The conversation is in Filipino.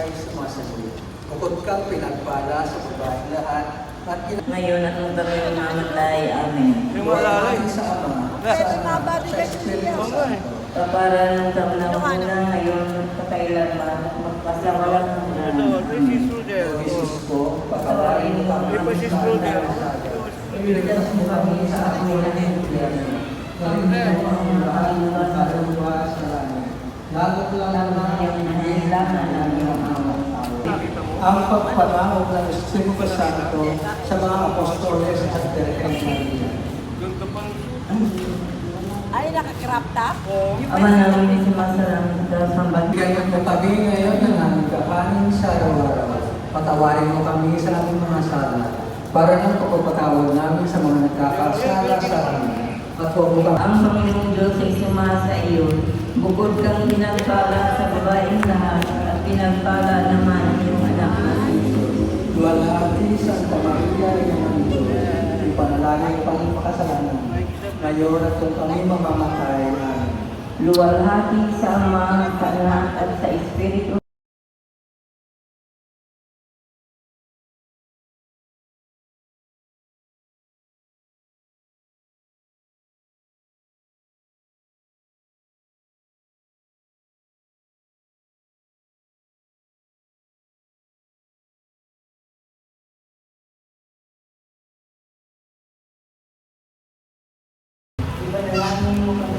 ay sumasagot. Bukod kang pinagpala sa babaeng lahat at Ngayon at nung kami namamatay, amen. Luwalhati sa Ama, sa Pwede Anak, mabati sa ka Espiritu siya. Santo. Kapara ng taon na ngayon at kakailanman at magpasawalang hanggan. O Jesus ko, patawarin mo kami sa kasalanan. Iligtas mo kami sa ating impyerno. Narinig mo ang lahat ng kaluluwa sa langit. Lalo't lang Yung nahihirapan ng iyong awang tao. ang pagpanaog ng Espiritu Santo sa mga apostoles at Birheng Maria. Ay, nakakrap top? Ama namin sumasalang sa sambat. Bigyan mo kami ngayon ng aming kakanin sa araw-araw. Patawarin mo kami sa aming mga sala, para ng pagpapatawad namin sa mga nagkakasala sa amin. At huwag mo kami Ang Panginoong Diyos ay sumasa iyo. Bukod kang pinagpala sa babaeng lahat at pinagpala naman ang iyong anak na Jesus. luwalhati Santa Maria, Ina ng Diyos. Ipanalangin ang aming makasalanan. Ngayon at kung kami mamamatay. Amen. Luwalhati sa Ama, sa Anak at sa Espiritu. Ipanalangin mo kami